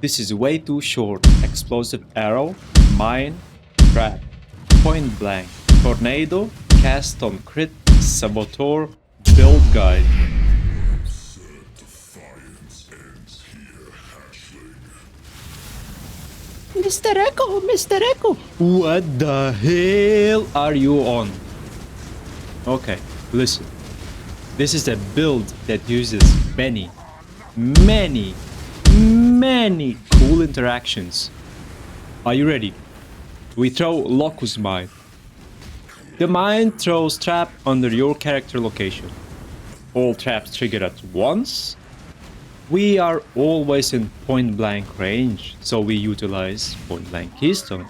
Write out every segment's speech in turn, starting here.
This is way too short. Explosive arrow, mine, trap, point blank, tornado, cast on crit, saboteur, build guide. Mr. Echo, Mr. Echo, what the hell are you on? Okay, listen. This is a build that uses many cool interactions. Are you ready? We throw Locus Mine. The mine throws trap under your character location. All traps trigger at once. We are always in point blank range, so we utilize point blank keystone.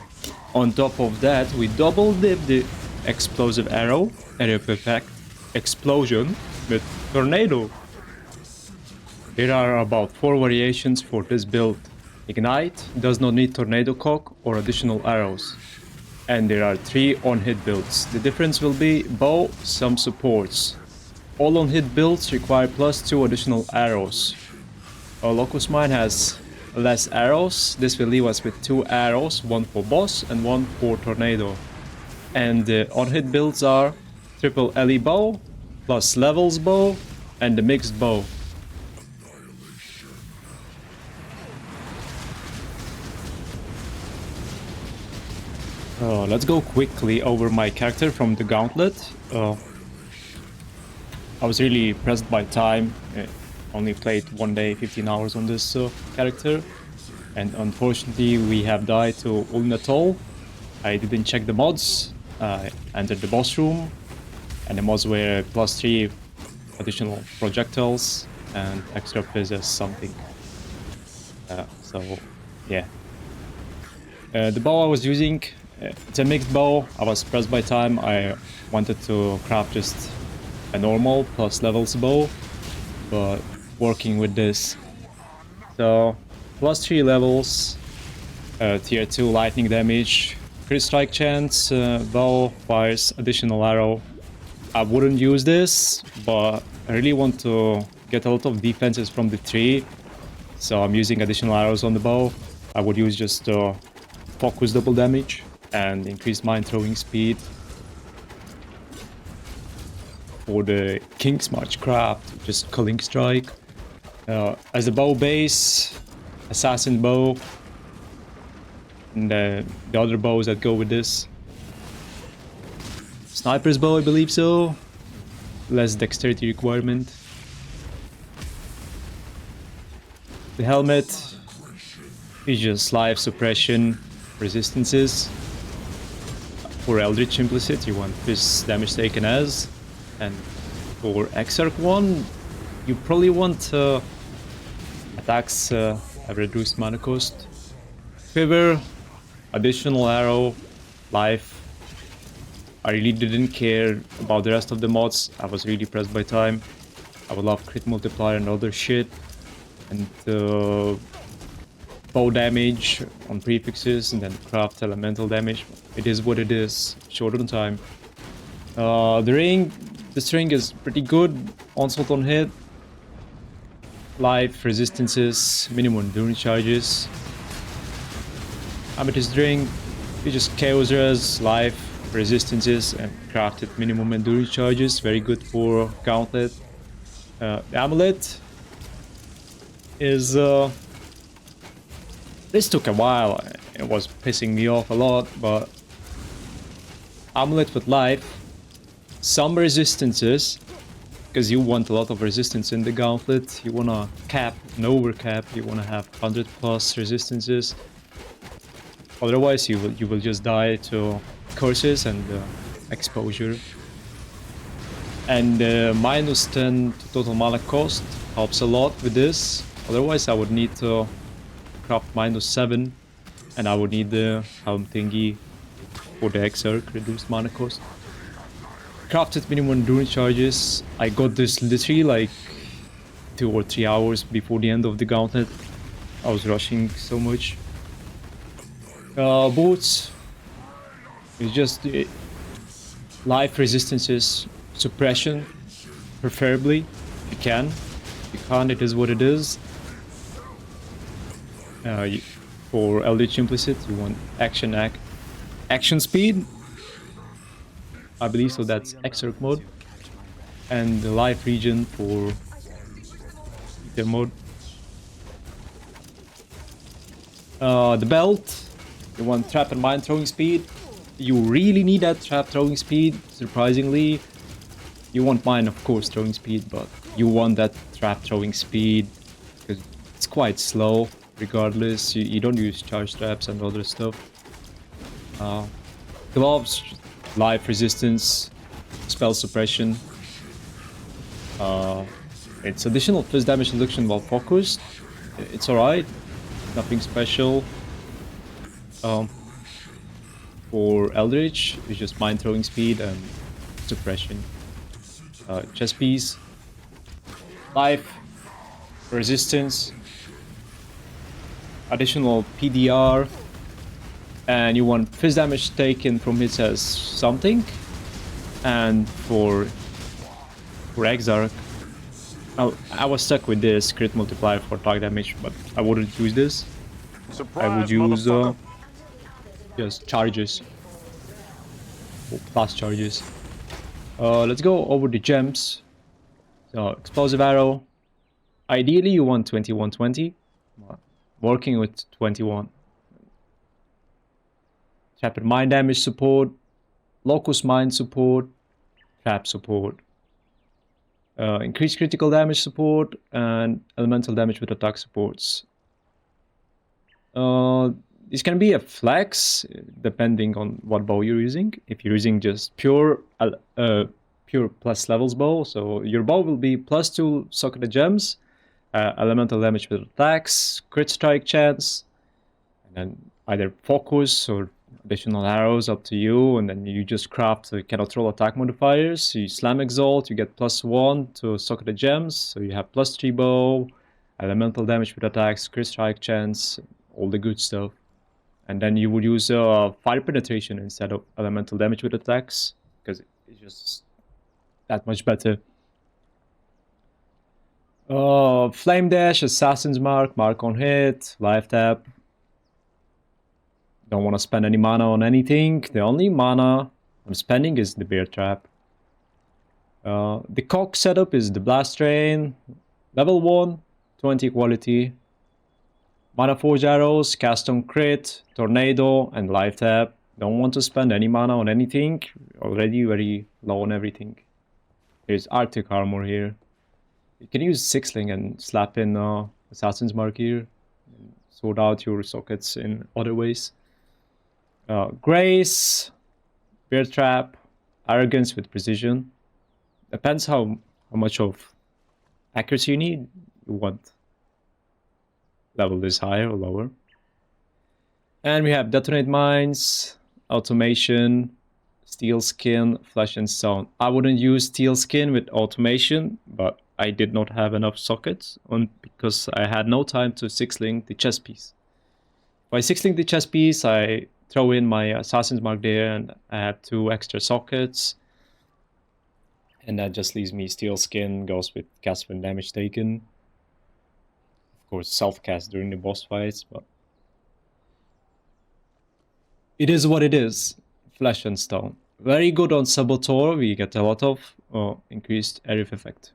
On top of that, we double dip the explosive arrow, area effect, explosion with tornado. There are about 4 variations for this build. Ignite does not need tornado cock or additional arrows. And there are 3 on-hit builds. The difference will be bow, some supports. All on-hit builds require +2 additional arrows. Locus Mine has less arrows. This will leave us with 2 arrows, 1 for boss and 1 for tornado. And the on-hit builds are triple LE bow, plus levels bow, and the mixed bow. Let's go quickly over my character from the gauntlet. I was really pressed by time. Only played 1 day, 15 hours on this character, and unfortunately we have died to Ulnatol. I didn't check the mods. I entered the boss room, and the mods were +3 additional projectiles and extra physics something. So yeah. The bow I was using, it's a mixed bow. I was pressed by time. I wanted to craft just a normal plus levels bow, but working with this. So +3 levels, tier 2 lightning damage, crit strike chance, bow fires additional arrow. I wouldn't use this, but I really want to get a lot of defenses from the tree, so I'm using additional arrows on the bow. I would use just focus double damage and increase mine throwing speed. For the King's March craft, just culling strike. As a bow base, assassin bow, and the other bows that go with this. Sniper's bow, I believe so. Less dexterity requirement. The helmet is just life suppression resistances. For Eldritch Implicit, you want this damage taken as. And for Exarch 1, you probably want attacks have reduced mana cost. Quiver, additional arrow, life. I really didn't care about the rest of the mods. I was really pressed by time. I would love crit multiplier and other shit. And bow damage on prefixes, and then craft elemental damage. It is what it is. Short on time. The string is pretty good. Onslaught on hit. Life, resistances, minimum endurance charges. Amethyst ring, you just chaos res, life, resistances, and crafted minimum endurance charges. Very good for gauntlet. The amulet is this took a while. It was pissing me off a lot, but amulet with life, some resistances, because you want a lot of resistance in the gauntlet. You wanna cap and overcap. You wanna have 100+ resistances. Otherwise, you will just die to curses and exposure. And -10 to total mana cost helps a lot with this. Otherwise, I would need to craft -7, and I would need the helm thingy for the Exarch, reduced mana cost. Crafted minimum endurance charges. I got this literally like 2 or 3 hours before the end of the gauntlet. I was rushing so much. Boots. It's just life resistances, suppression, preferably. If you can. If you can't, it is what it is. For Eldritch Implicit, you want action speed. I believe so. That's Exarch mode, and the life region for Ether mode. The belt, you want trap and mine throwing speed. You really need that trap throwing speed, surprisingly. You want mine, of course, throwing speed, but you want that trap throwing speed because it's quite slow regardless. You don't use charge traps and other stuff. Gloves, life resistance, spell suppression. It's additional plus damage reduction while focused. It's alright, nothing special. For Eldritch, it's just mind throwing speed and suppression. Chest piece, life, resistance, additional PDR, and you want fist damage taken from hits as something. And for Exarch, I was stuck with this crit multiplier for target damage, but I wouldn't use this. I would use just charges, or plus charges. Let's go over the gems. So explosive arrow. Ideally, you want 2120. Working with 21. Trap and mine damage support, locus mine support, trap support. Increased critical damage support and elemental damage with attack supports. This can be a flex depending on what bow you're using. If you're using just pure plus levels bow, so your bow will be +2 socketed gems, elemental damage with attacks, crit strike chance, and then either focus or additional arrows, up to you. And then you just craft cannot roll attack modifiers. So you slam exalt, you get +1 to socketed gems, so you have +3 bow, elemental damage with attacks, crit strike chance, all the good stuff. And then you would use fire penetration instead of elemental damage with attacks, because it's just that much better. Flame dash, assassin's mark, mark on hit, life tap. Don't want to spend any mana on anything. The only mana I'm spending is the bear trap. The cock setup is the blast rain, level 1, 20 quality. Mana forge arrows, cast on crit, tornado, and life tap. Don't want to spend any mana on anything. Already very low on everything. There's Arctic armor here. You can use Sixling and slap in Assassin's Mark here. And sort out your sockets in other ways. Grace, Bear Trap, Arrogance with Precision. Depends how much of accuracy you need. You want level this higher or lower. And we have Detonate Mines, Automation, Steel Skin, Flesh and Stone. I wouldn't use Steel Skin with Automation, but I did not have enough sockets because I had no time to six-link the chest piece. If I six-link the chest piece, I throw in my Assassin's Mark there and I have 2 extra sockets. And that just leaves me Steel Skin, goes with cast when damage taken. Of course, self-cast during the boss fights, but it is what it is. Flesh and Stone. Very good on Saboteur, we get a lot of increased area effect.